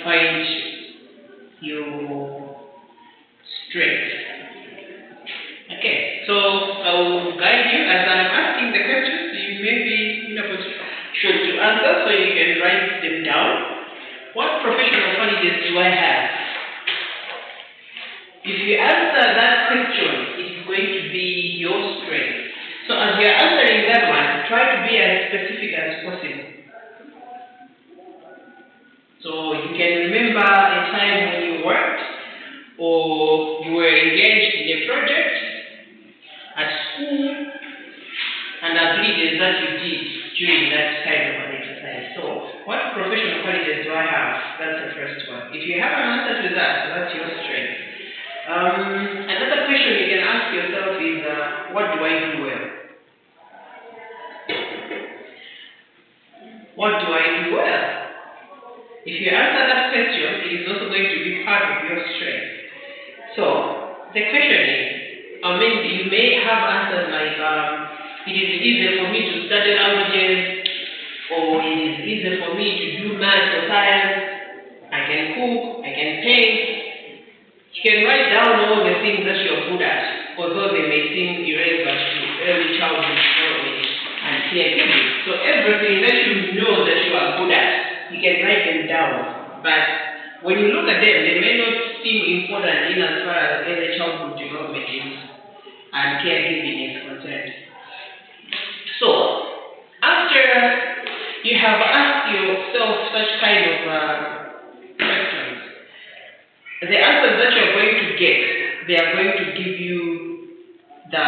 find your strength. Okay, so I will guide you as I'm asking the questions. You may be in a position to answer, so you can write them down. What professional qualities do I have? If you answer that question, it is going to be your strength. So as you're answering that one, try to be as specific as possible. So you can remember a time when you worked or you were engaged in a project at school and abilities that you did during that kind of an exercise. So what professional qualities do I have? That's the first one. If you have an answer to that, that's your strength. Another question you can ask yourself is, what do I do well? What do I do well? If you answer that question, it is also going to be part of your strength. So, the question is, you may have answers like, it is easier for me to study languages, or it is easier for me to do math or science, I can cook, I can paint. You can write down all the things that you are good at, although they may seem irrelevant to early childhood development and caregiving. So everything that you know that you are good at, you can write them down. But when you look at them, they may not seem important in as far as early childhood development is and caregiving is concerned. So, after you have asked yourself such kind of questions, the answers that you're going to get, they are going to give you the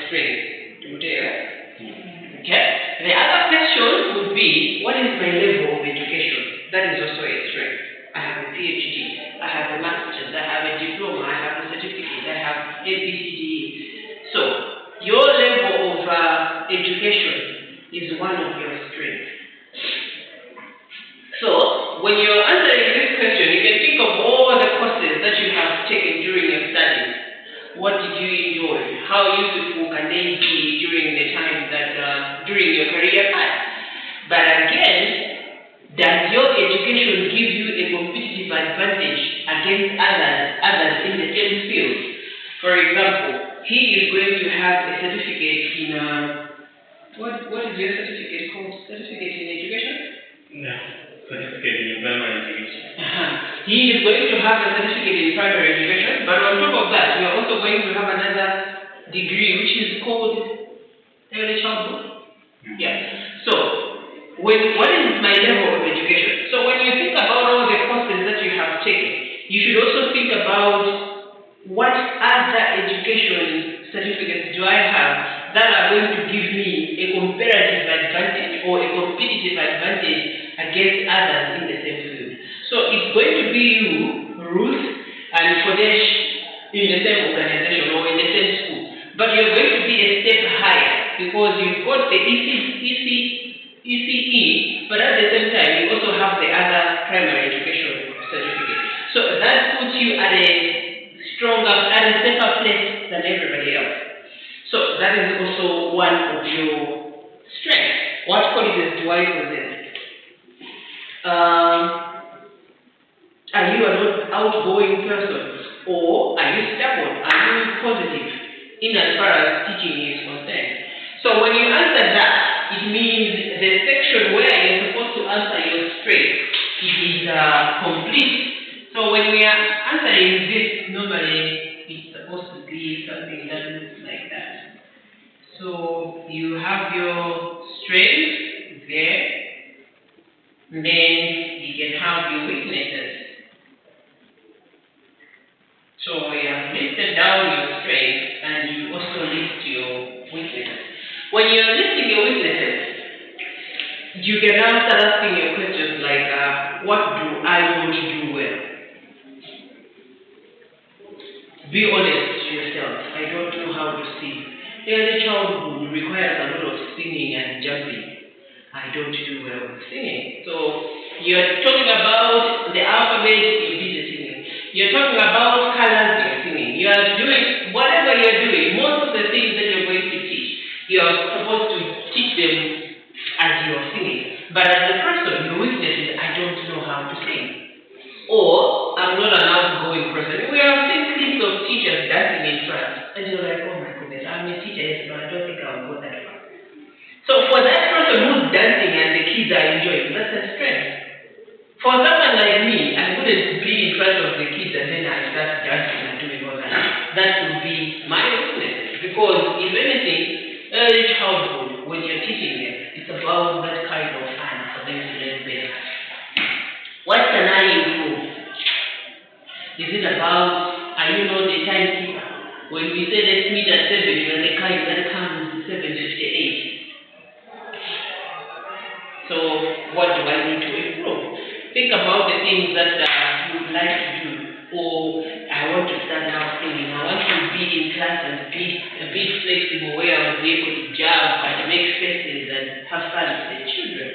strength. Okay? The other question would be, what is my level of education? That is also a strength. I have a PhD, I have a master's, I have a diploma, I have a certificate, I have ABCD. So, your level of education is one of your strengths. So, when you're answering this question, you can think of all the courses that you have taken during your studies. What did you enjoy? How useful can they be during the time that, during your career path? But again, does your education give you a competitive advantage against others in the same field? For example, he is going to have a certificate in, what is your certificate called? Certificate in education? No. Certificate in primary education. He is going to have a certificate in primary education, but on top of that, we are also going to have another degree which is called early childhood. Yeah. So, what is my level of education? So when you think about all the courses that you have taken, you should also think about what other education certificates do I have that are going to give me a comparative advantage or a competitive advantage against others in the same field. So it's going to be you, Ruth, and Kodesh in the same organization or in the same school. But you're going to be a step higher because you've got the ECE, but at the same time you also have the other primary education certificate. So that puts you at a safer place than everybody else. So that is also one of your strengths. What qualities do I possess? Are you an outgoing person, or are you stubborn? Are you positive in as far as teaching is concerned? So when you answer that, it means the section where you're supposed to answer your strength, it is complete. So when we are answering this, normally it's supposed to be something that looks like that. So you have your strength there, and then you can have your weaknesses. So you have listed down your strengths and you also list your weaknesses. When you're listing your weaknesses, you can now start asking your questions like, what do I not do well? Be honest to yourself. I don't know how to sing. Early childhood requires a lot of singing and jumping. I don't do well with singing. So you're talking about the alphabet, you did the singing. You're talking about colors, you're singing. You are doing whatever you're doing. Most of the things that you're going to teach, you're supposed to teach them as you're singing. But as a person, your weakness is I don't know how to sing. is like, oh my goodness, I'm a teacher, yes, but I don't think I'll go that far. So for that person who's dancing and the kids are enjoying, that's a strength. For someone like me, I wouldn't be in front of the kids and then I start dancing and doing all that. That would be my weakness. Because if anything, early childhood, when you're teaching them, it's about that kind of fun for them to learn better. What can I improve? Is it about, are you not a timekeeper? When we say let's meet at 7, you're the kind that comes 7:58. So what do I need to improve? Think about the things that you would like to do. Or I want to start now singing. I want to be in class and be a bit flexible where I will be able to jump and make faces and have fun with the children.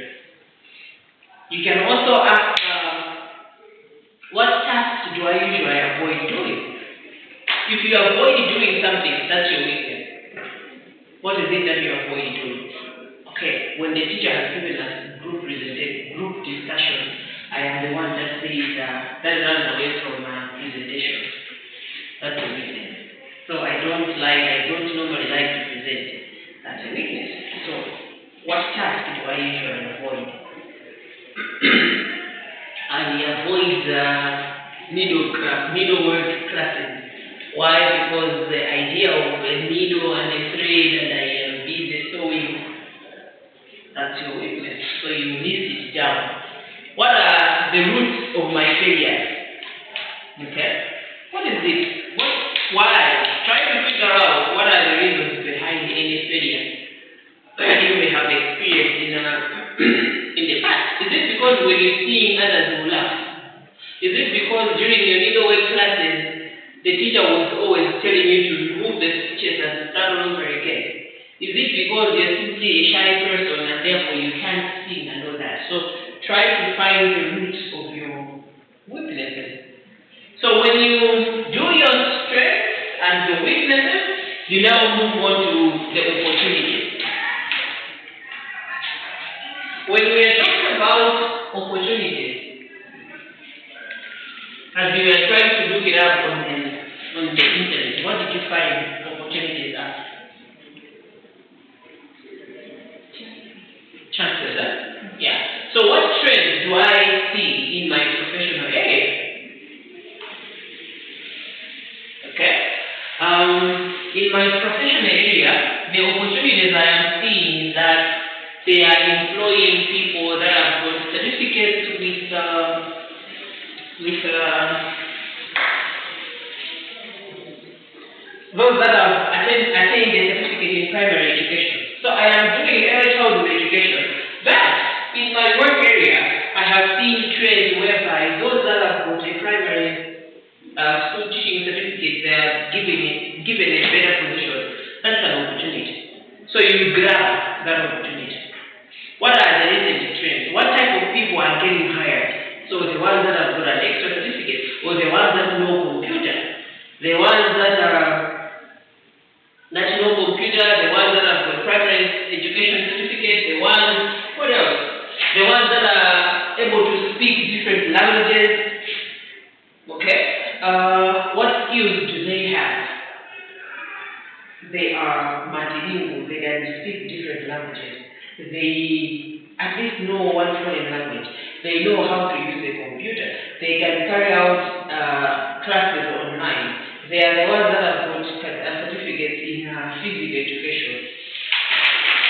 You can also ask, what tasks do I usually avoid doing? If you avoid doing something, that's your weakness. What is it that you avoid doing? Okay, when the teacher has given us group discussion, I am the one that says that runs away from presentation. That's a weakness. So I don't normally like to present. That's a weakness. So what task do I usually avoid? I avoid needlework classes. Why? Because the idea of a needle and a thread and I am busy sewing, that's your weakness. So you need to sit down. What are the roots of my failure? Okay? What is it? Why? Try to figure out what are the reasons behind any failure that you may have experienced in the past. Is it because when you're seeing others who laugh? Is it because during your needlework classes, the teacher was always telling you to remove the stitches and start all over again? Is it because you're simply a shy person and therefore you can't sing and all that? So try to find the roots of your weaknesses. So when you do your strengths and the weaknesses, you now move on to the opportunities. When we are talking about opportunities, as we were trying to look it up on the internet, what did you find opportunities are? Chances, yeah. So what trends do I see in my professional area? Okay. In my professional area, the opportunities I am seeing is that they are employing people that have got certificates with those that have attained a certificate in primary education. So I am doing early childhood education. But in my work area, I have seen trends whereby those that have got a primary school teaching certificate, they are given a better position. That's an opportunity. So you grab that opportunity. What are the recent trends? What type of people are getting hired? So the ones that have got an extra certificate, or the ones that know computer, the ones that know computer, the ones that have got primary education certificate, the ones, what else? The ones that are able to speak different languages. Okay? What skills do they have? They are multilingual, they can speak different languages. They at least know one foreign language. They know how to use a computer. They can carry out classes online. They are the ones that have got certificates in physical education.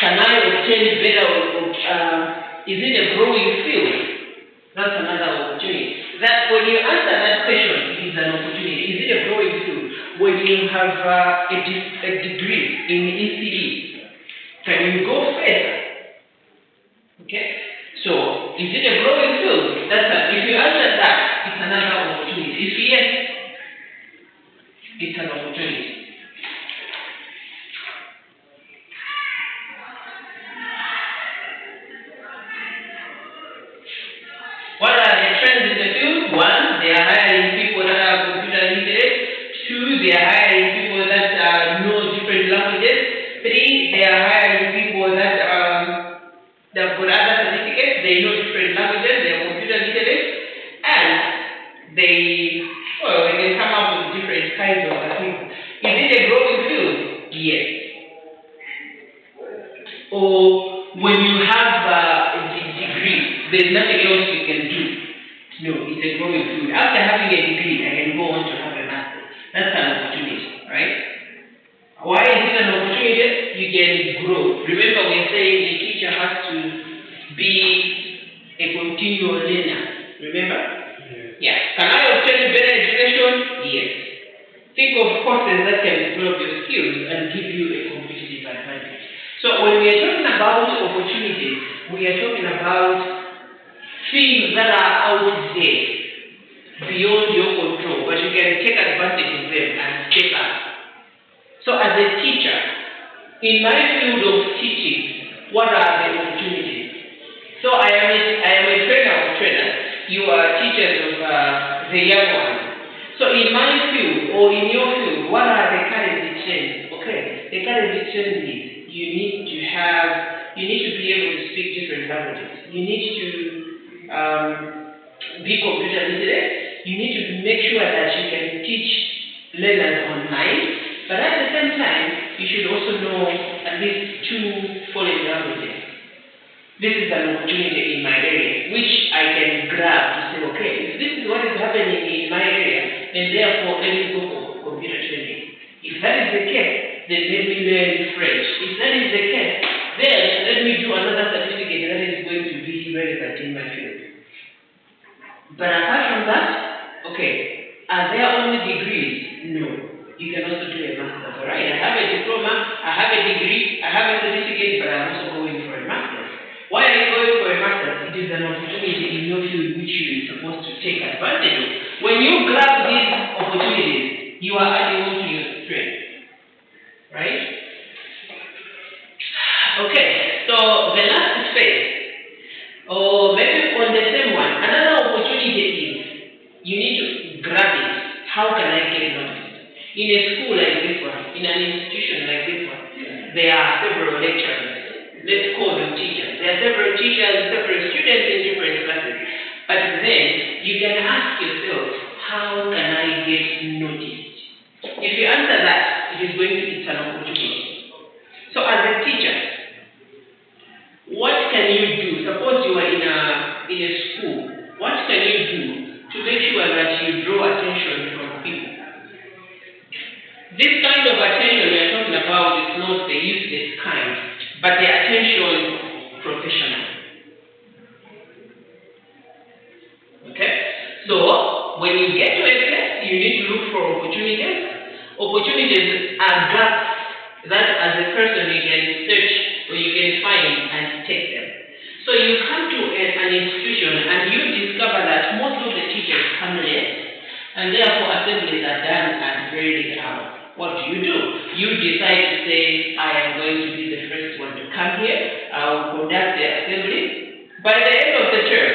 Can I obtain better? Is it a growing field? That's another opportunity. That when you answer that question, it is an opportunity. Is it a growing field? When you have a degree in ECE, can you go further? Okay? So, is it a growing field? If you answer that, it's another opportunity. If yes, it's an opportunity. What are the trends in the field? One, they are hiring people that are computer literate. Two, they are hiring people that know different languages. Three, they are hiring people that have got other certificates. They know different languages. They are computer literate, and they can come up with different kinds of people. Is it a growing field? there's nothing else you can do. No, it's a growing field. After having a degree, I can go on to have a master. That's an opportunity, right? Why is it an opportunity? You can grow. Remember, we're saying a teacher has to be a continual learner. Remember? Yeah. Can I obtain better education? Yes. Think of courses that can develop your skills and give you a competitive advantage. So when we are talking about opportunities, we are talking about things that are out there beyond your control, but you can take advantage of them and step up. So as a teacher, in my field of teaching, what are the opportunities? So I am a trainer of trainers. You are teachers of the young ones. So in my field or in your field, what are the current trends? Okay, the current trend is you need to be able to speak different languages. You need to be computer literate. You need to make sure that you can teach learners online, but at the same time, you should also know at least 2 foreign languages. This is an opportunity in my area, which I can grab to say, okay, if this is what is happening in my area, then therefore let me go for computer training. If that is the case, then let me learn French. If that is the case, then let me do another certificate that is going to be relevant in my field. But apart from that, okay, are there only degrees? No. You can also do a master's, alright? I have a diploma, I have a degree, I have a certificate, but I'm also going for a master's. Why are you going for a master's? It is an opportunity in your field which you are supposed to take advantage of. When you grab these opportunities, you are adding on to your strength. Right? Okay, so the last phase, or maybe on the same one, another opportunity is you need to grab it. How can I get noticed? In a school like this one, in an institution like this one, there are several lecturers. Let's call them teachers. There are several teachers, several students in different classes. But then you can ask yourself, how can I get noticed? If you answer that, it's an opportunity. So as a teacher, what can you do? Suppose you are in a school. What can you do to make sure that you draw attention from people? This kind of attention we are talking about is not the useless kind, but the attention professional. Okay? So, when you get to a place, you need to look for opportunities. Opportunities are gaps that as a person you can search or you can find and take them. So you come to an institution and you discover that most of the teachers come late and therefore assemblies are done at very late hours. What do? You decide to say, I am going to be the first one to come here, I will conduct the assembly. By the end of the term,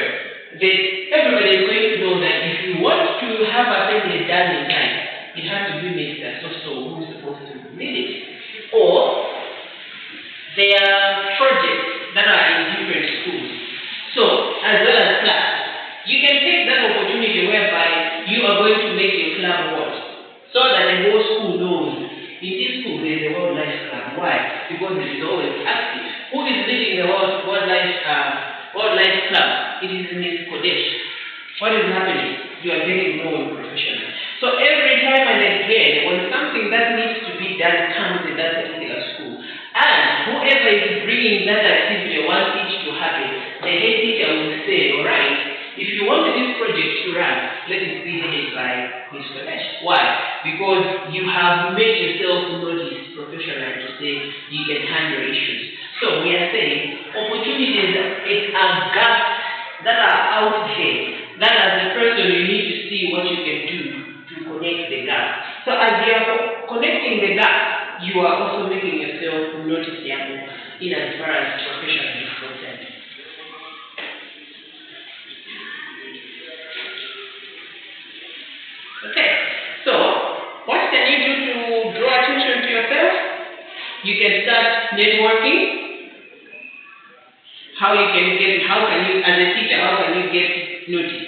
everybody is going to know that if you want to have assembly done in time, it has to be Mr. So who is supposed to lead it. Or there are projects that are in different schools. So, as well as class, you can take that opportunity whereby you are going to make your club work so that the whole school knows. In this school, there is a wildlife club. Why? Because it is always active. Who is leading the wildlife club? It is Ms. Kodesh. What is happening? You are getting more professional. So every time and again, when something that needs to be done comes in that particular school, and whoever is bringing that activity wants it to happen, the head teacher will say, all right, if you want this project to run, let it be headed by Ms. Kodesh. Why? Because you have made yourself notice professionally to say you can handle issues. So we are saying opportunities are gaps that are out there, that as a person you need to see what you can do to connect the gap. So as you are connecting the gap, you are also making yourself noticeable in as far as professional is concerned. Okay, so what can you do to draw attention to yourself? You can start networking. How can you, as a teacher, how can you get noticed?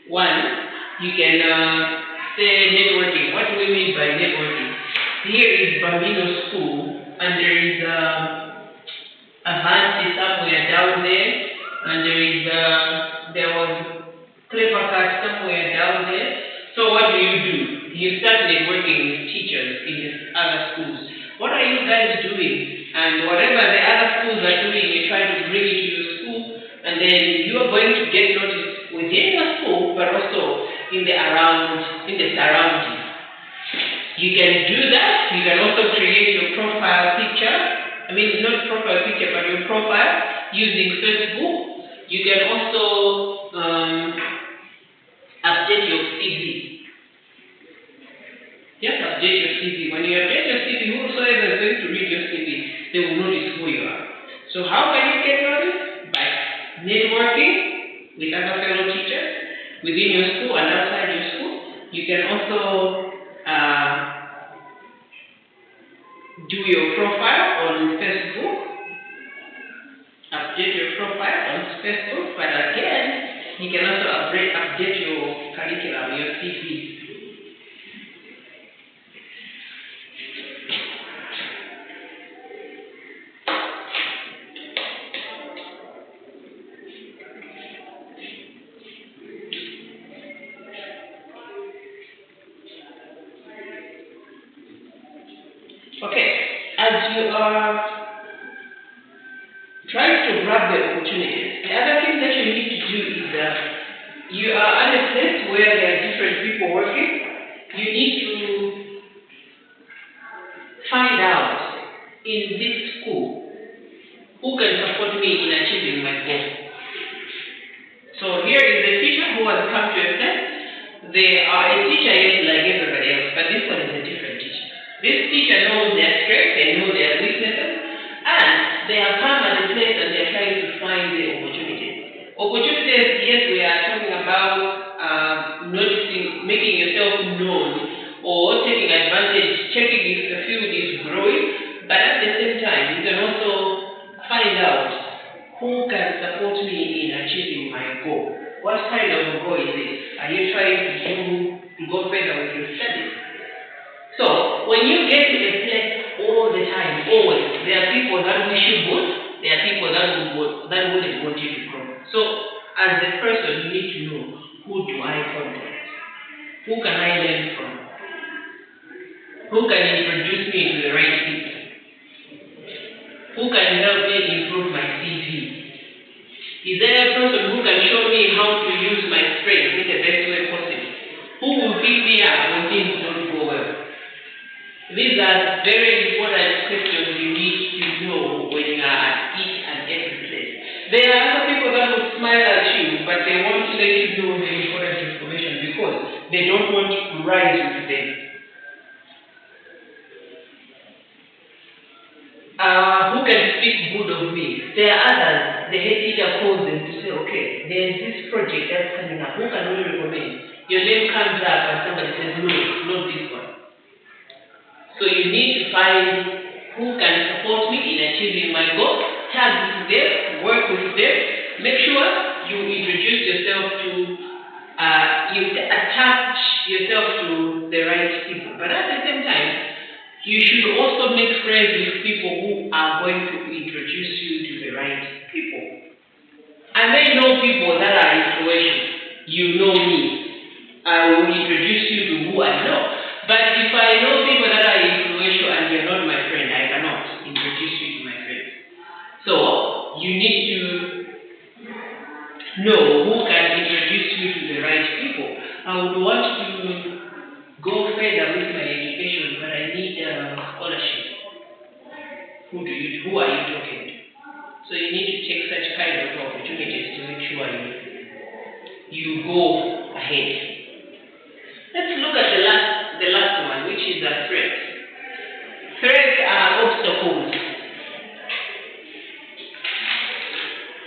One, you can say networking. What do we mean by networking? Here is Bambino School, and there is a vanity somewhere down there. and there was clever cat somewhere down there. So what do? You start networking with teachers in the other schools. What are you guys doing? And whatever the other schools are doing, you try to bring it to your school, and then you are going to get noticed within your school, but also in the surroundings. You can do that. You can also create your profile picture. I mean, not profile picture, but your profile using Facebook. You can also update your CV. Just update your CV. When you update your CV, whosoever is going to read your CV, they will notice who you are. So how can you get noticed? By networking with other fellow teachers within your school and outside your school. You can also do your profile on Facebook. Update your profile on Facebook, but again, you can also update your curriculum, your CV. Okay, as you are trying to grab the opportunities, the other thing that you need to do is that you are at a place where there are different people working. You need to find out in this school who can support me in achieving my goal. So here is a teacher who has come to a place. They are a teacher yes, like everybody else, but this one is a different teacher. This teacher knows their strengths, they know their weaknesses, and they have come at a place and they are trying to find the opportunities. Opportunities, yes, we are talking about noticing, making yourself known, or taking advantage, checking if the field is growing, but at the same time, you can also find out who can support me in achieving my goal. What kind of goal is it? Are you trying to go further with your studies? So, when you get to a place all the time, always, there are people that wish you good, there are people that wouldn't want you to grow. So, as a person, you need to know, who do I contact? Who can I learn from? Who can introduce me to the right people? Who can help me improve my CV? Is there a person who can show me how to use my strength in the best way possible? Who will pick me up when things don't go well? These are very important questions you need to know when you are at each and every place. There are other people that will smile at you, but they want to let you know the important information because they don't want to rise with them. Who can speak good of me? There are others, the head teacher calls them to say, okay, there's this project that's coming up. Who can we recommend? Your name comes up and somebody says, no, not this one. So you need to find who can support me in achieving my goal, tag with them, work with them, make sure you introduce yourself to, you attach yourself to the right people. But at the same time, you should also make friends with people who are going to introduce you to the right people. I may know people that are influential. You know me. I will introduce you to who I know. But if I know people that are influential and you're not my friend, I cannot introduce you to my friends. So, you need to know who can introduce you to the right people. I would want to go further with my education, but I need scholarship. Who are you talking to? So you need to take such kind of opportunities to make sure you go ahead. Let's look at the last one, which is the threats. Threats are obstacles.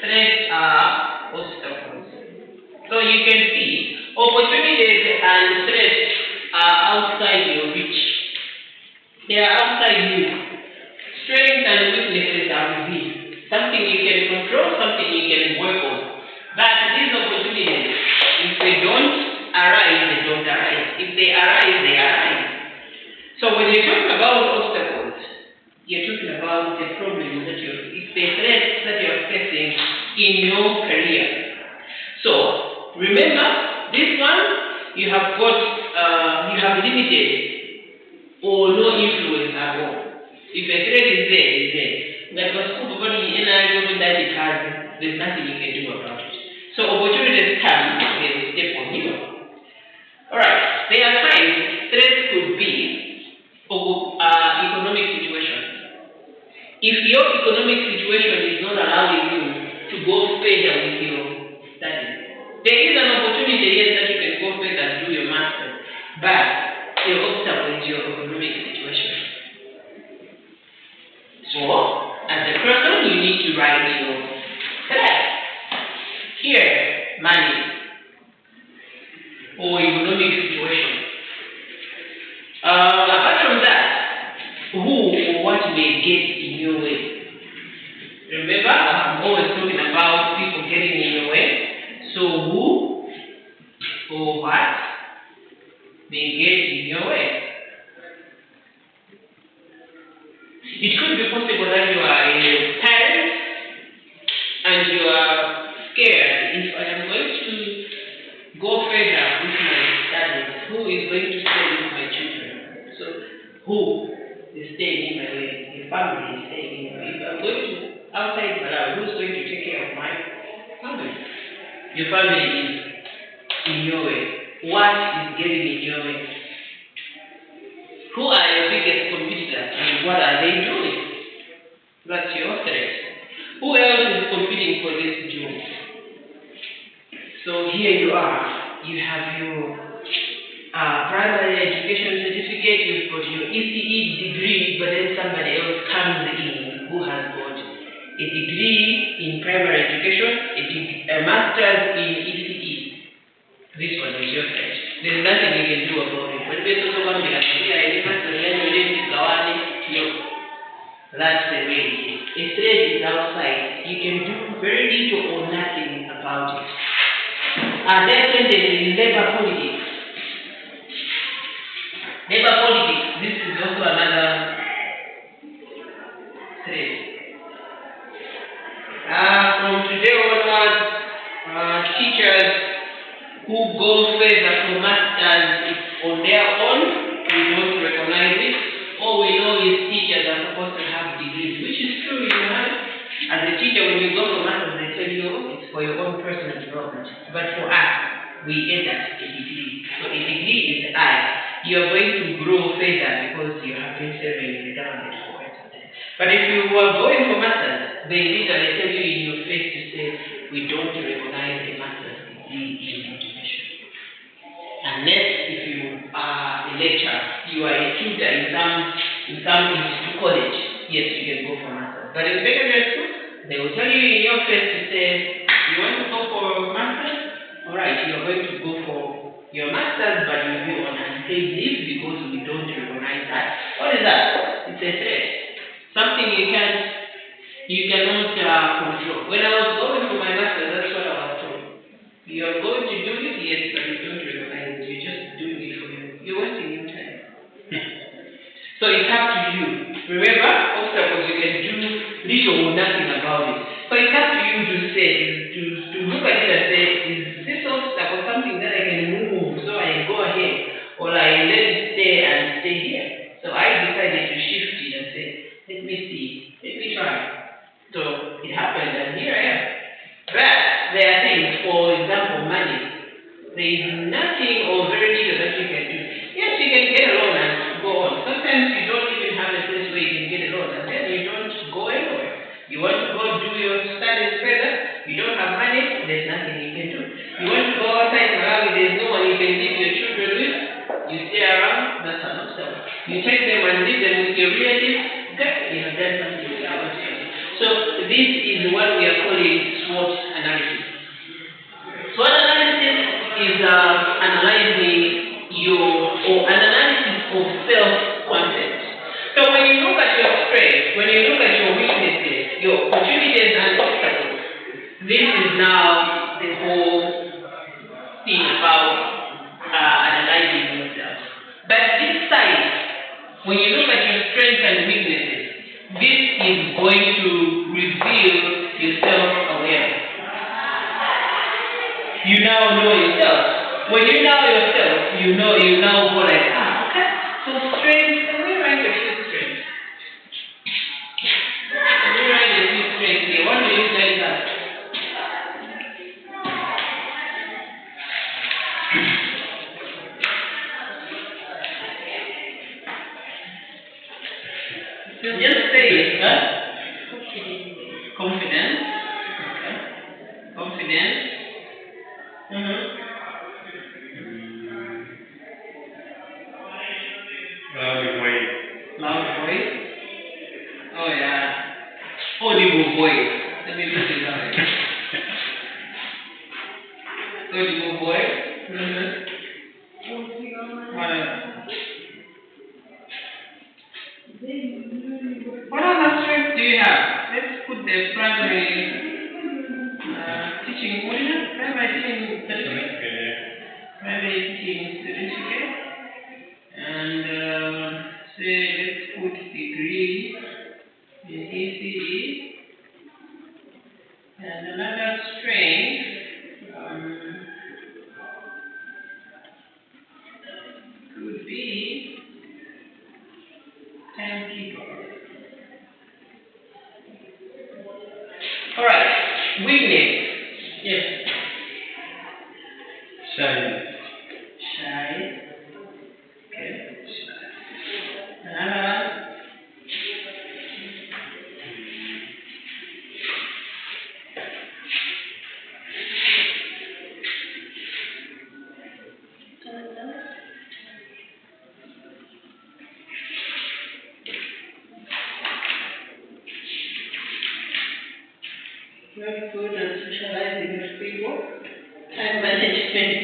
Threats are obstacles. So you can see opportunities and threats are outside your reach. They are outside you. Strengths and weaknesses are within. Something you can control, something you can work on. But these opportunities, if they don't arise, they don't arise. If they arise, they arise. So when you're talking about obstacles, you're talking about the problems that if the threats that you're facing in your career. So remember, this one you have limited or no influence at all. If a threat is there, it's there. But for school, that it has, there's nothing you can do about it. So opportunities come, they will step on you. Alright, there are times threats could be economic situation. If your economic situation is not allowing you to go further with your studies, there is an opportunity here that you can go further and do your master's, but the obstacle is your economic situation. So, as a person, you need to write your threat. Here, money or economic situation. Apart from that, who or what may get in your way? Remember, I'm always talking about people getting in your way. So, who or what may get in your way? It could be possible that you are a parent and you are scared. If I am going to go further with my studies, who is going to stay with my children? So, who is staying in my way? The family is staying in my way. If I'm going to outside Malawi, who's going to take care of my family? Your family is in your way. What is getting in your way? Who are your biggest competitors and what are they doing? That's your threat. Who else is competing for this job? So here you are. You have your primary education certificate, you've got your ECE degree, but then somebody else comes in who has got a degree in primary education, a master's in ECE. This one is your threat. There's nothing you can do about it. But there's also one thing, that's the way it is. A threat is outside. You can do very little or nothing about it. And then there is labor politics. Labor politics, this is also another threat. From today onwards, teachers who go further for masters on their own, we don't recognize it. All we know is teachers are supposed to have degrees, which is true, you know. As a teacher, when you go for masters, they tell you it's for your own personal development. But for us, we end at a degree. So a degree is you are going to grow further because you have been serving in the government for quite some time. But if you are going for masters, they literally tell you in your face to say, we don't recognize a master's degree in education. Unless if you are a lecturer, you are a tutor in some institute college, yes, you can go for masters. But in secondary school, they will tell you in your face to say, you want to go for masters? Alright, you are going to go for your masters, but you will be on unpaid leave because we don't recognize that. What is that? It's a threat. Something you cannot control. When I was going for my masters, that's what I was told. You are going to do it, yes, but you don't recognize it. You're just doing it for you. You're wasting your time. So it's up to you. Remember, obstacles you can do little or nothing about it. So it's up to you to say, to look at it and say, is this obstacle something that I can move so I go ahead, or I let it stay and stay here? So I decided to shift it and say, let me see, let me try. So it happened and here I am. But there are things, for example, money. There is nothing or very little that you can do. Yes, you can get a loan and go on. Sometimes you don't even have a place where you can get a loan and then you don't go anywhere. You want to go do your studies further, you don't have money, there's nothing you can do. You want to go outside Malawi, there's no one you can leave your children with, you stay around, that's an obstacle. You take them and leave them with your relatives, okay, you have done something about it. So this is what we are calling SWOT analysis. SWOT analysis is analyzing an analysis of self-concept. So when you look at your strengths, when you look at your weaknesses, your opportunities and obstacles, this is now the whole thing about analyzing yourself. But this side, when you look at your strengths and weaknesses, this is going to reveal your self-awareness. now know yourself. When you know yourself, you now go like, okay. So strength, can we write a few strengths? Can we write a few strengths here? What do you say that? Just say it, huh? Confidence. Okay. Confidence. Loud voice. Loud voice. Oh yeah. Audible voice. Let me look it up. Audible voice. What else? What other strengths do you have? Let's put the primary teaching. What is it? Primary teaching certificate. Primary teaching certificate. And say let's put degree in ECE. And another strength. Could be timekeeper. Alright, weakness. Yes. Shy. Shy. Okay. Another one. Very good at socializing with people. Time management.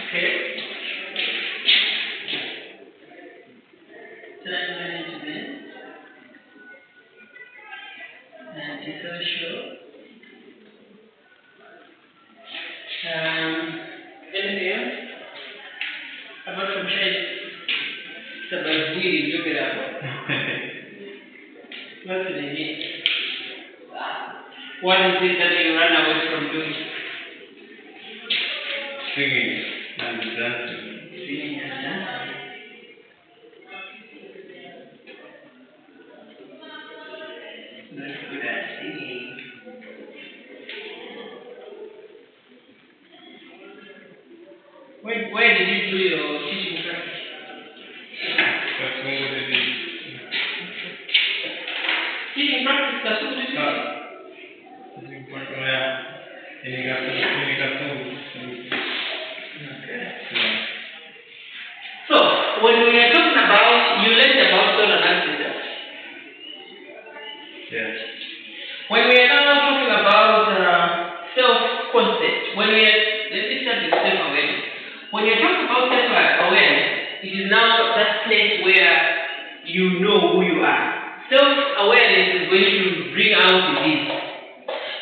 Okay. Time management. Antisocial. Anything else? Apart from shy. Sabazwiri, look it up. What do they mean? What is it that you run away from doing? Singing and dancing. Singing and dancing. Not good at singing. Where did you do your teaching practice? Teaching practice, that's what it is. Okay. So, when we are talking about, you learned about soul analysis. Yes. When we are now talking about self-concept, let me start with self-awareness. When you're talking about self-awareness, it is now that place where you know who you are. Self-awareness is going to bring out this.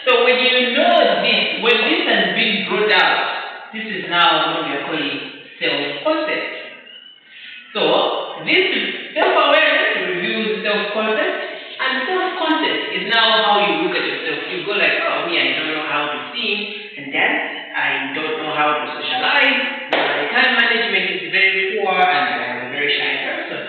So when you know this, when this has been brought out, this is now what we are calling self-concept. So this self-awareness reviews self-concept, and self-concept is now how you look at yourself. You go like, oh, me, I don't know how to sing and dance. I don't know how to socialize. My time management is very poor, and I'm a very shy person.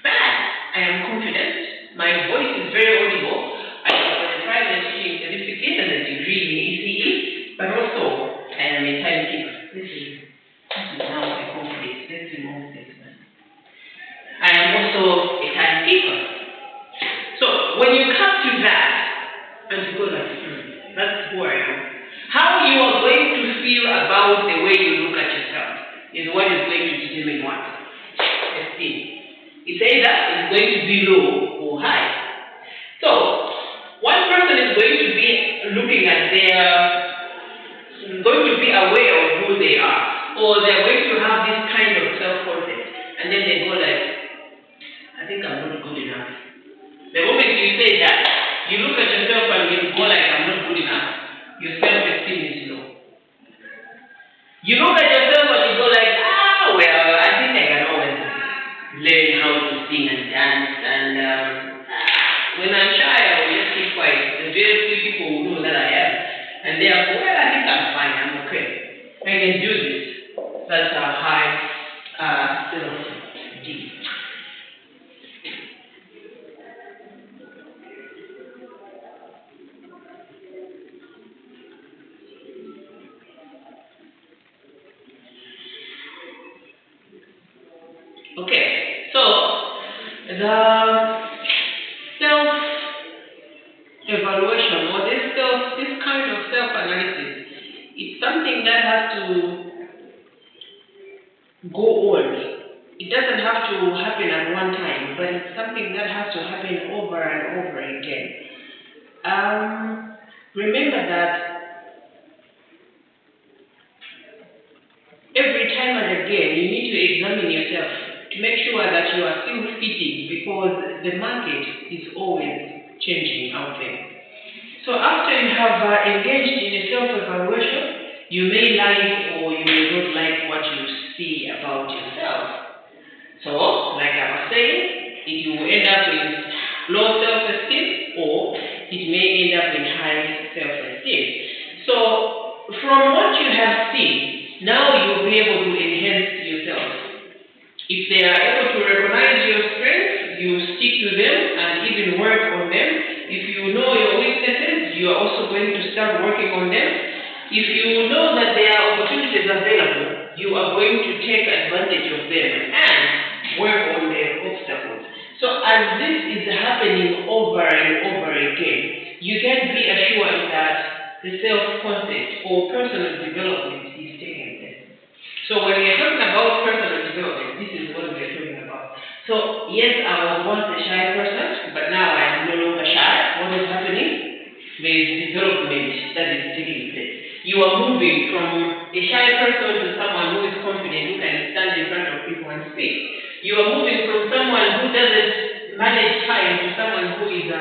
But I am confident. My voice is very audible. I have qualified the teaching certificate and a degree in ECE, but also I am a timekeeper. This is now a conflict. Let's remove this one. I am also a timekeeper. So when you come to that, and you go like, that's who I am. How you are going to feel about the way you look at yourself is what is going to determine what? Esteem. It's either it's going to be low or high. So one person is going to be looking at going to be aware of who they are, or they're going to have this kind of self-concept, and then they go like, I think I'm not good enough. The moment you say that, you look at yourself and you go like, I'm not good enough, your self-esteem is low. You look at yourself and you go like, well, I think I can always learn how to sing and dance, and when I'm shy, I will just keep quiet. The very few people who know that I am, and And therefore, well, I think I'm fine, I'm okay. I can do this. That's a high self-esteem. Okay, so the self-evaluation or this kind of self-analysis, it's something that has to go on. It doesn't have to happen at one time, but it's something that has to happen over and over again. Remember that every time and again you need to examine yourself to make sure that you are still fitting, because the market is always changing out there. So after you have engaged in a self-evaluation, you may like or you may not like what you see about yourself. So, like I was saying, it will end up in low self-esteem or it may end up in high self-esteem. So, from what you have seen, now you'll be able to enhance yourself. If they are able to recognize your strengths, you stick to them and even work on them. If you know your weaknesses, you are also going to start working on them. If you know that there are opportunities available, you are going to take advantage of them and work on the obstacles. So as this is happening over and over again, you can be assured that the self-concept or personal development is taking place. So when we are talking about personal development, this is what we are talking about. So yes, I was once a shy person, but now I am no longer shy. What is happening? There is development that is taking place. You are moving from a shy person to someone who is confident, who can stand in front of people and speak. You are moving from someone who doesn't manage time to someone who is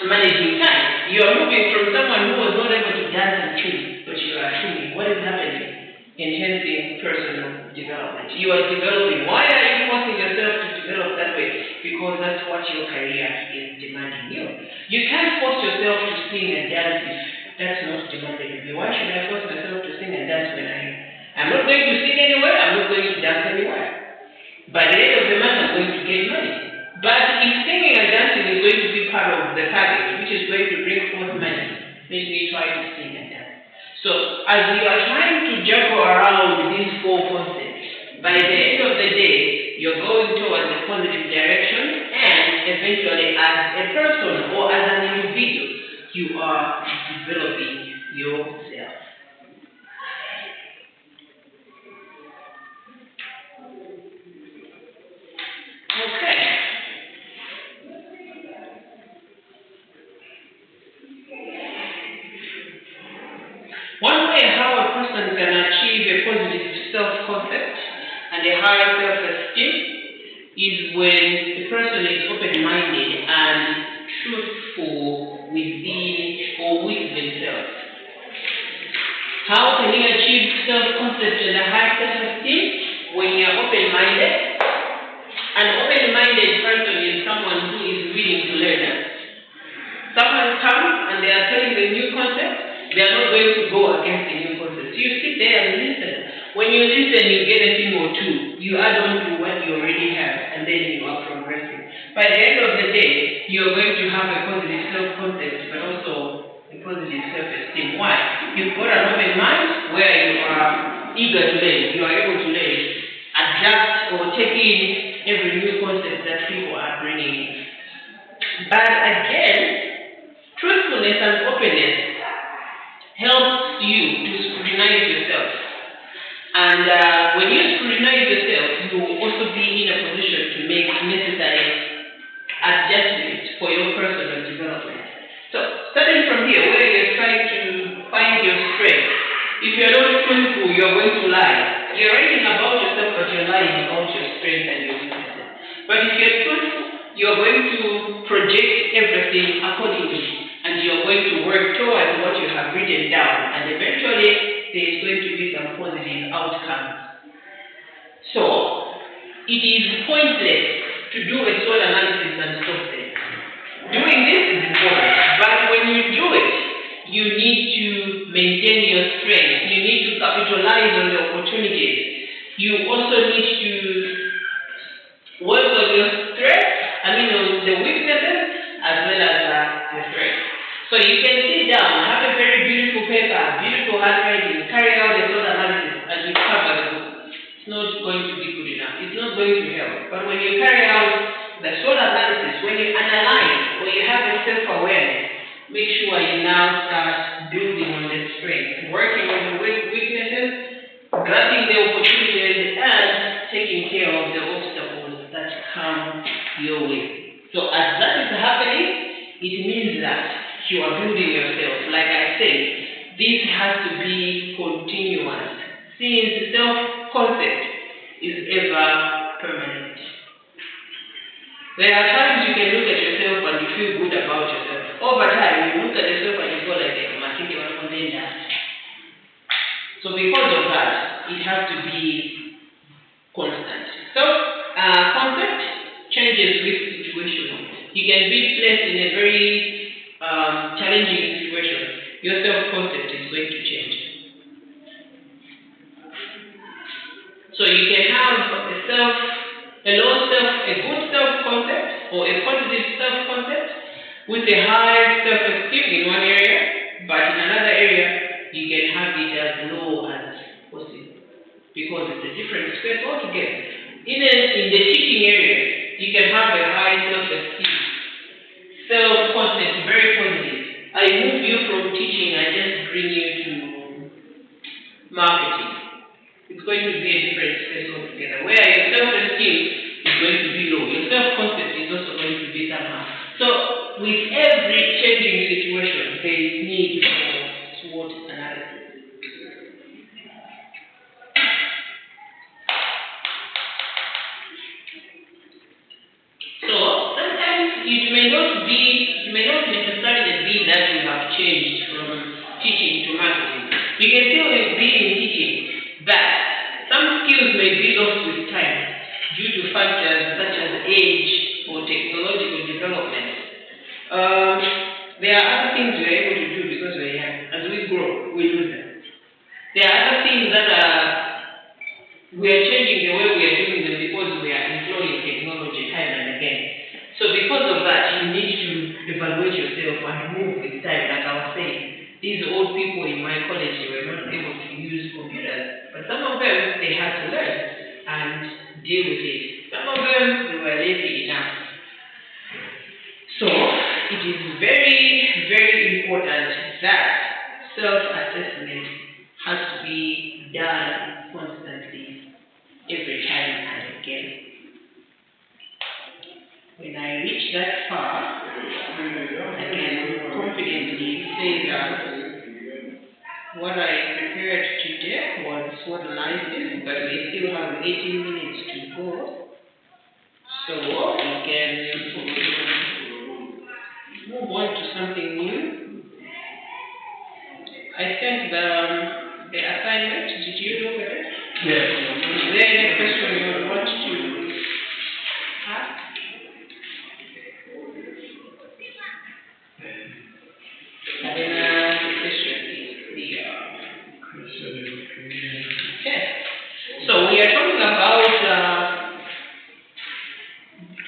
managing time. You are moving from someone who was not able to dance and sing, but you are singing. What is happening? Enhancing personal development. You are developing. Why are you forcing yourself to develop that way? Because that's what your career is demanding you. You can't force yourself to sing and dance if that's not demanded of you. Why should I force myself to sing and dance when I'm not going to sing anywhere, I'm not going to dance anywhere. By the end of the month, I'm going to get money. But if singing and dancing is going to be part of the package, which is going to bring forth money, let me try to sing and dance. So, as you are trying to juggle around these four concepts, by the end of the day, you're going towards a positive direction, and eventually, as a person or as an individual, you are developing yourself. Okay. One way how a person can achieve a positive self-concept and a higher self-esteem is when the person is open-minded and truthful within or with themselves. How can you achieve self-concept and a high self-esteem? When you are open-minded. An open-minded person is someone who is willing to learn. Someone comes and they are telling a new concept. They are not going to go against the new concept. So you sit there and listen. When you listen, you get a thing or two. You add on to what you already have, and then you are progressing. By the end of the day, you are going to have a positive self-concept, but also a positive self-esteem. Why? You've got an open mind where you are eager to learn. You are able to learn, adjust, or take in every new concept that people are bringing in. But again, truthfulness and openness helps you to scrutinize yourself. And when you scrutinize yourself, you will also be in a position to make necessary adjustments for your personal development. So, starting from here, where you're trying to find your strength, if you're not truthful, you're going to lie. You're writing about yourself, but you're lying about your strength and your weaknesses. But if you're truthful, you're going to project everything accordingly. And you're going to work towards what you have written down, and eventually there is going to be some positive outcomes. So, it is pointless to do a SWOT analysis and stop there. Doing this is important, but when you do it, you need to maintain your strength. You need to capitalize on the opportunities. You also need to work on your strength, on the weaknesses as well as your strength. So you can sit down, have a very beautiful paper, beautiful handwriting, carry out the SWOT analysis, and you cover the book. It's not going to be good enough. It's not going to help. But when you carry out the SWOT analysis, when you analyze, when you have a self-awareness, make sure you now start building on the strength, working on the weaknesses, grabbing the opportunities, and taking care of the obstacles that come your way. So as that is happening, it means that you are building yourself. Like I said, this has to be continuous, since self-concept is ever permanent. There are times you can look at yourself and you feel good about yourself. Over time, you look at yourself and you go like, I think I'm going to that. So because of that, it has to be constant. So, concept changes with situation. You can be placed in a very challenging situation. Your self-concept is going to change. So you can have a good self-concept or a positive self-concept with a high self-esteem in one area, but in another area you can have it as low as possible because it's a different space altogether. In the teaching area, you can have a high self-esteem, self-concept, very positive. I move you from teaching and just bring you to marketing. It's going to be a different space altogether, where your self-esteem is going to be low. Your self-concept is also going to be somehow. So, with every changing situation, there is need for SWOT analysis. So, sometimes it may not necessarily be that you have changed from teaching to marketing. You can still be in teaching, but some skills may be lost with time due to factors such as age or technological development. There are other things we are able to do because we are young. As we grow, we lose them. There are other things that we are changing the way we are doing them because we are employing technology time and again. So because of that, you need to evaluate yourself and move with time. Like I was saying, these old people in my college, they were not able to use computers, but some of them, they had to learn and deal with it. Some of them, they were lazy enough. So, it is very, very important that self-assessment has to be done constantly, every time and again. When I reach that far, I can confidently say that what I prepared today was SWOT analysis, but we still have 18 minutes to go. So we can move on to something new. I sent the assignment. Did you look at it? Yes. Is there any question you want to ask? So we are talking about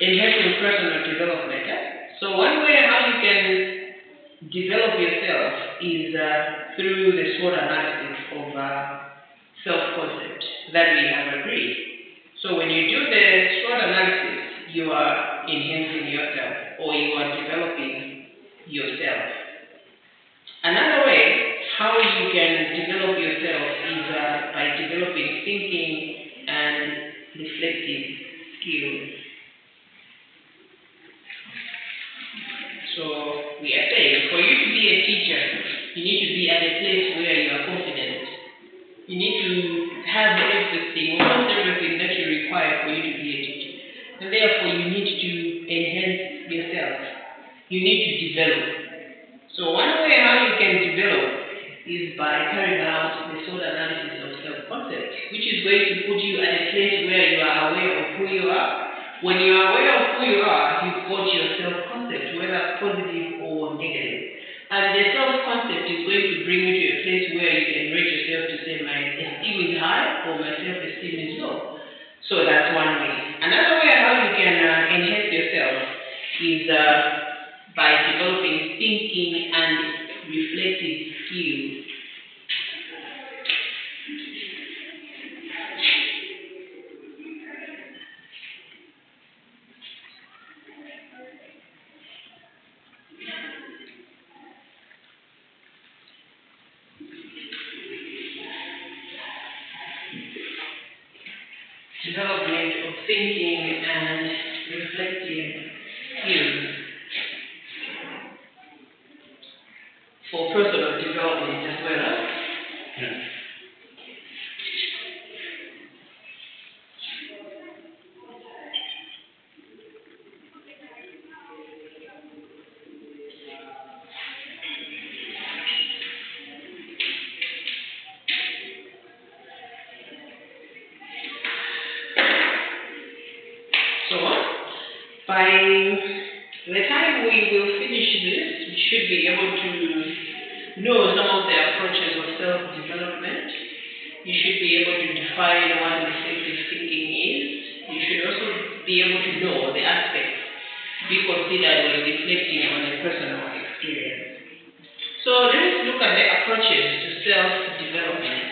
enhancing personal development. So one way how you can develop yourself is through the SWOT analysis of self-concept that we have agreed. So when you do the SWOT analysis, you are enhancing yourself or you are developing yourself. Another way how you can develop yourself is by developing thinking and reflective skills. So we are saying for you to be a teacher, you need to be at a place where you are confident. You need to have everything, almost everything that you require for you to be a teacher. And therefore you need to enhance yourself. You need to develop. So one way how you can develop is by carrying out the SWOT analysis of self-concept, which is going to put you at a place where you are aware of who you are. When you are aware of who you are, you've got your self-concept, whether positive or negative. And the self-concept is going to bring you to a place where you can rate yourself to say my esteem is high or my self-esteem is low. So that's one way. Another way how you can enhance yourself is by developing thinking and reflective skills. Development of thinking and reflective skills for personal development as well. Yeah. So, by the time we will finish this, we should be able to know some of the approaches of self-development. You should be able to define what reflective thinking is. You should also be able to know the aspects to be considered when reflecting on a personal experience. So let's look at the approaches to self-development.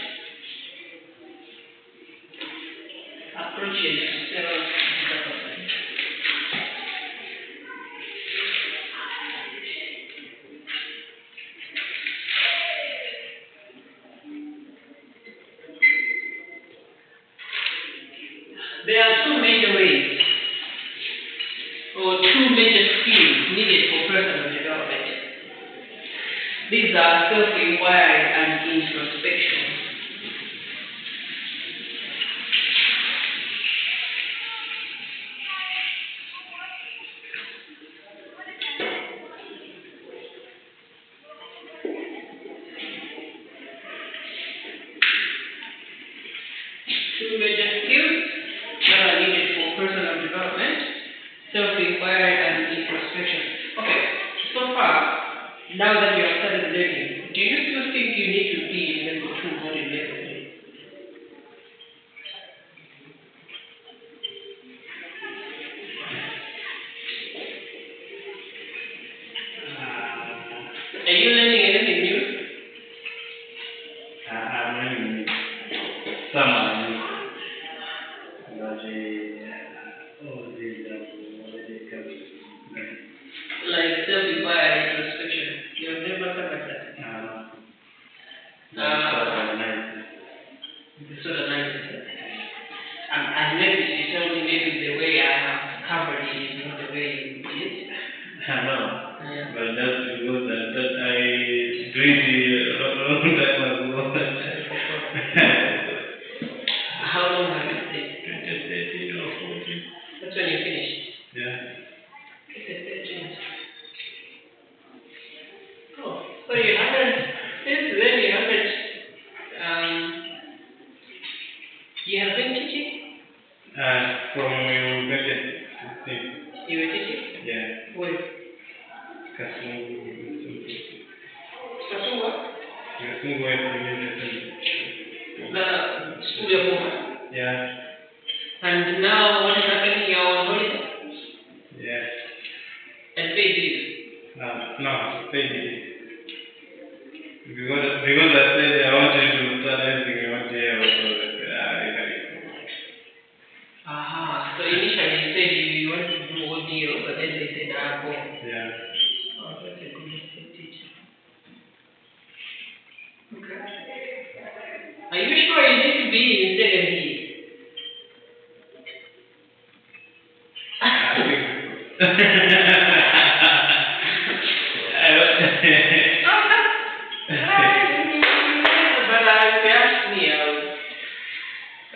Approaches to self-development. There are two major ways, or two major skills needed for personal development. These are self-inquiry and introspection. Two major skills that are needed for personal development, self-inquiry and introspection. Okay, so far, now that you have started learning, do you still think you need to be in level 2 or in level 3? Are you learning anything new? I'm learning some are new, but all these already covered. Like self-inquiry and introspection. You have never covered that. Sort of nice. Unless you tell me maybe the way I have covered it is not the way you did. No, Yeah. but that's because that I did it a long time ago. How long have you stayed? 2013 or 14. That's when you finished. Yeah. 2013. Oh, so you haven't, since then you haven't, you have been teaching? From 2015. You were teaching? Yeah. Where? Kasungu. Kasumba? Kasungu Elementary. The school of women. Yeah. And now what is happening? You are on holiday? Yeah. And paid leave? No, paid it. Because I said I wanted to start everything I want to hear also. Aha. So initially you said you wanted to do audio, but then they said go. Yeah. Oh, that's a good teacher. Okay. Are you sure you need to be in second year? I think so. But if you ask me, I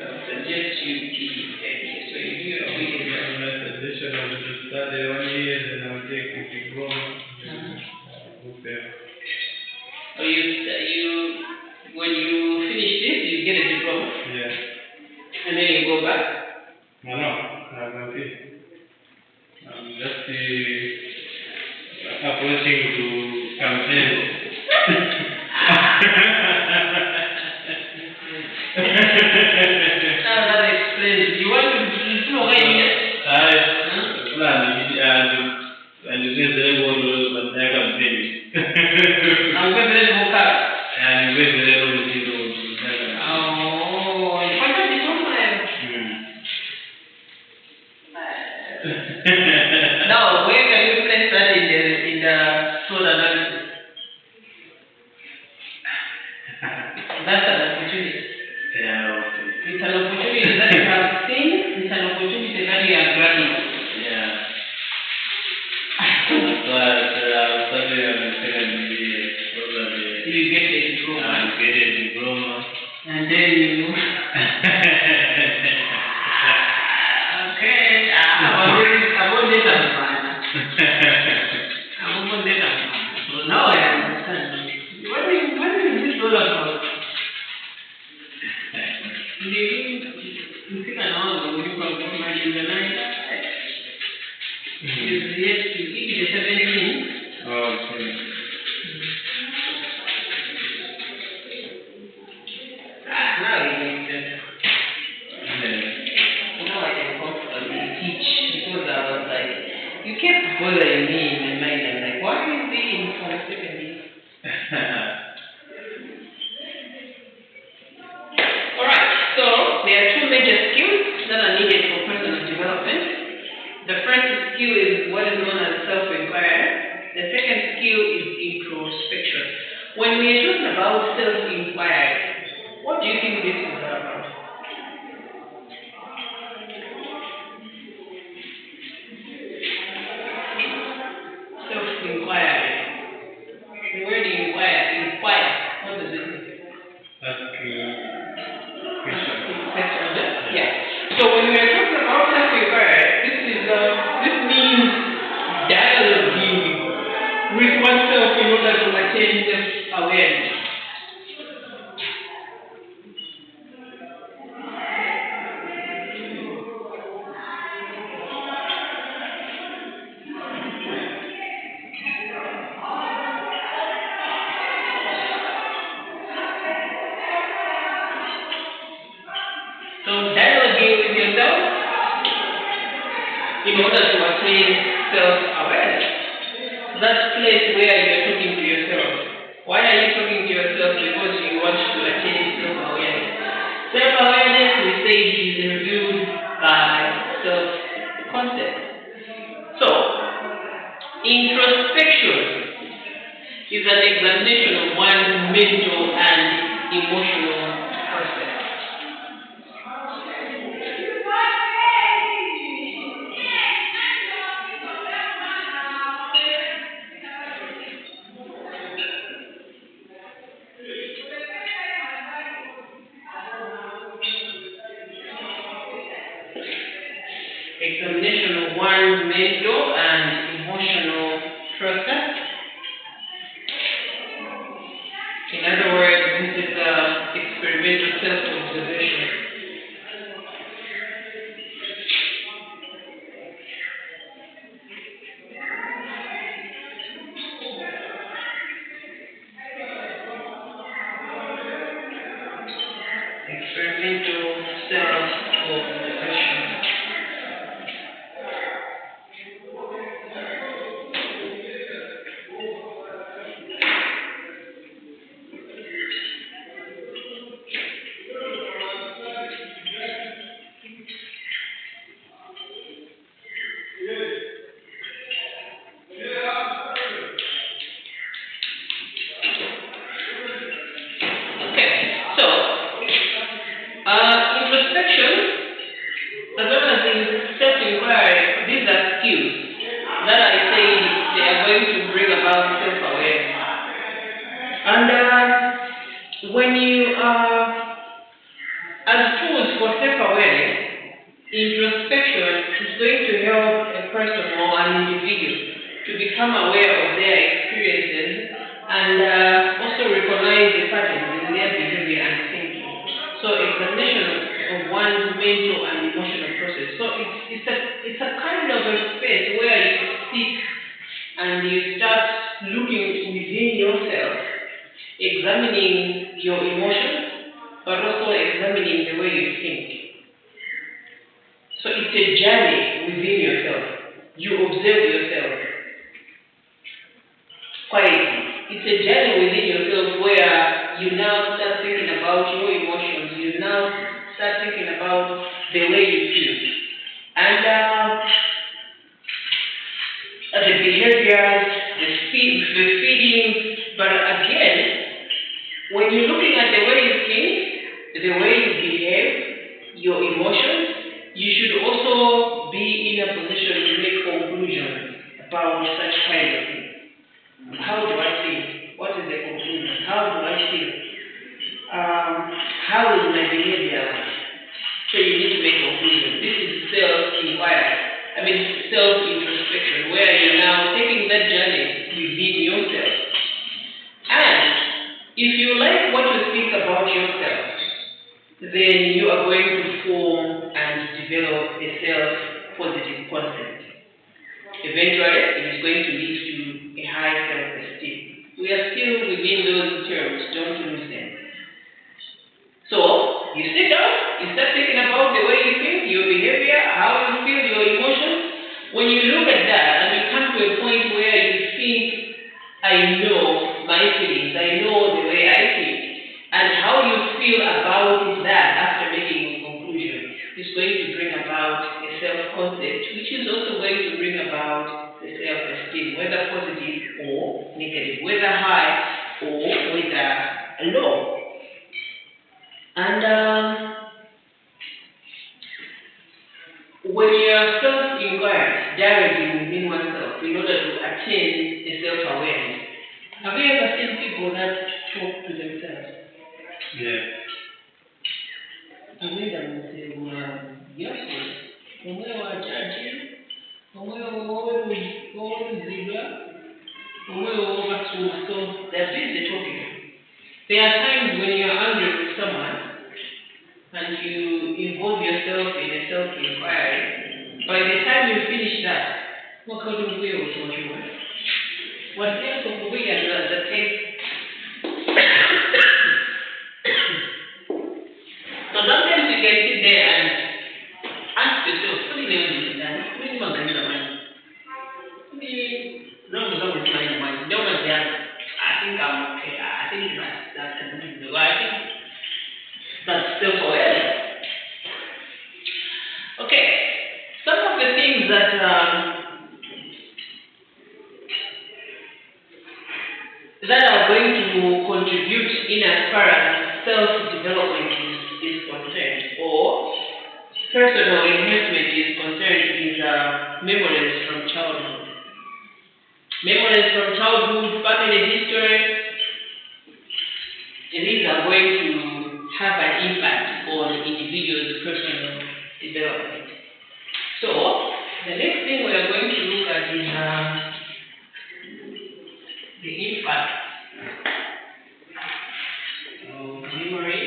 would suggest you be in second year. So you do your audio. My suggestion was to study 1 year and I'll take it to go. So you when you finish this, you get a diploma. Yeah. And then you go back. No, I'm okay. I'm just approaching to come That explains. You want to know again? I'm going to look up. Oh, what does it look like? Now, where can you place that in the SWOT analysis? That's an opportunity. Yeah, okay. It's an opportunity that you have seen. It's an opportunity that you are grabbing. Yeah. So I started on the second year, probably. You get a diploma. I get a diploma. And then you. Okay. So now I understand. What is this all about? You think I know when you come to my night is yet to eat the 17. Okay. Now it makes sense. Now I can comfortably teach because I was like, you kept bothering me in my mind. I'm like, why is he in for a second? Alright, so there are two major skills that are needed for personal development. The first skill is what is known as self-inquiry. The second skill is introspection. When we are talking about self-inquiry, what do you think this is about? Self-inquiry. The word inquire, what does it mean? Yeah. So when we are talking about self-inquiry, this means dialoguing with oneself in order to attain self-awareness. So dialoguing with yourself in order to attain self-awareness. That place where you're talking to yourself. Why are you talking to yourself? Because you want to attain self-awareness. Self-awareness, we say, is reviewed by self-concept. So, introspection is an examination of one's mental and emotional process. Examination of one's mental and emotional process. In other words, this is experimental self-observation. Experimental self-observation. Introspection, as well as in self-inquiry, these are skills that I say they are going to bring about self-awareness. And when you as tools for self-awareness, introspection is going to help a person or an individual to become aware of their experiences and also recognize the patterns in their behavior and thinking. So examination of one's mental and emotional process. So it's a kind of a space where you sit and you start looking within examining your emotions, but also examining the way you think. So it's a journey within yourself. You observe yourself quietly. It's a journey within yourself where you now start thinking about your emotions. You now start thinking about the way you feel. And the behaviors, the feelings, but again, when you're looking at the way you think, the way you behave, your emotions, you should also be in a position to make conclusions about such kind of things. How do I feel? What is the conclusion? How do I feel? How is my behavior? So you need to make conclusions. This is self-inquiry. Self-introspection, where you're now taking that journey within yourself. And if you like what you think about yourself, then you are going to form and develop a self-positive concept. Eventually, it is going to lead to a high self-esteem. We are still within those terms, don't lose them. So, you sit down, you start thinking about the way you think, your behavior, how you feel, your emotions. When you look at that and you come to a point where you think, I know my feelings, I know the way I think, and how you feel about that after making a conclusion is going to bring about a self-concept, which is also going to bring about the self-esteem, whether positive or negative, whether high or whether low. And when you are self-inquired directly within oneself in order to attain a self-awareness, have you ever seen people that talk to themselves? Yeah. Amwe ndamusema yafu omwe wajaji omwe woweruziga omwe wowobasuula. So they're busy talking. There are times when you're angry with someone and you involve yourself in a self-inquiry. By the time you finish that, what kind of way was what you want? What else of the way that takes? So sometimes you can sit there and ask yourself, what do you mean by that? What do you mean by that? I think I'm okay. I think that's the right. That's self-awareness. Okay. Some of the things that are going to contribute in as far as self-development is concerned, or personal enhancement is concerned, is memories from childhood. Memories from childhood, family history, these are going to have an impact on individuals' personal development. So, the next thing we are going to look at is the impact of memory.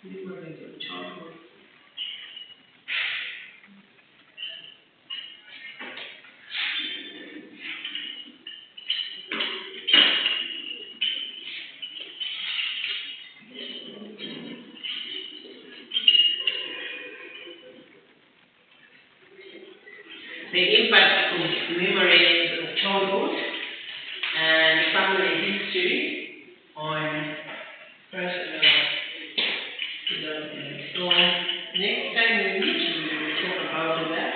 Memories of childhood. The impact of memories of childhood and family history on personal development. So next time we meet, we will talk about that.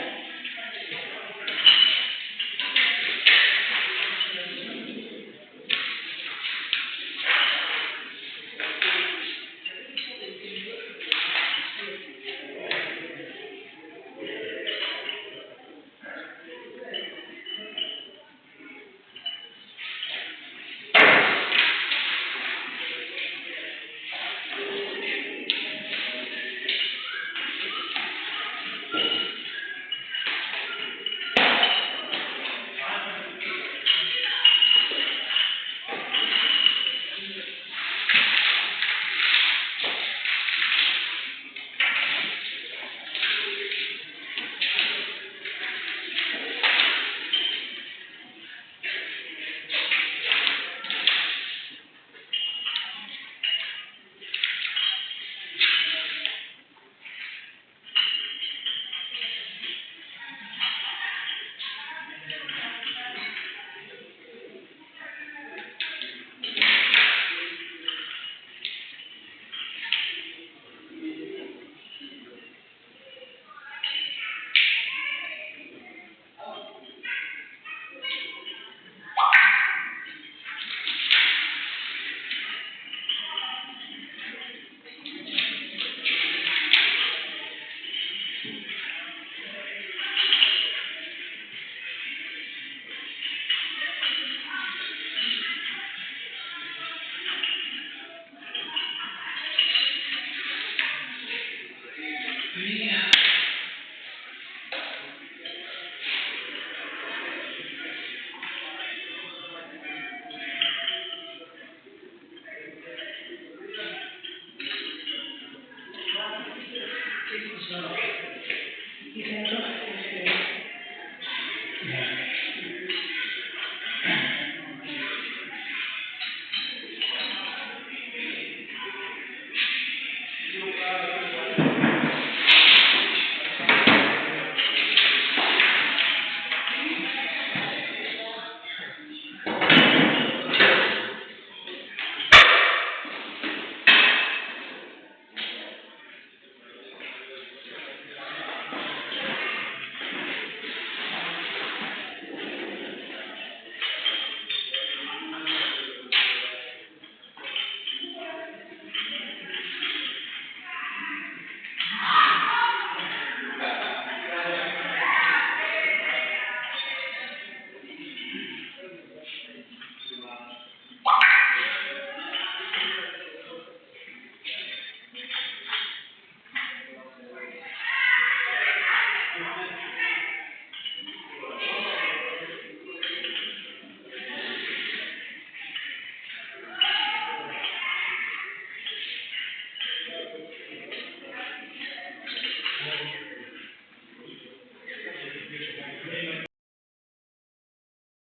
You can go.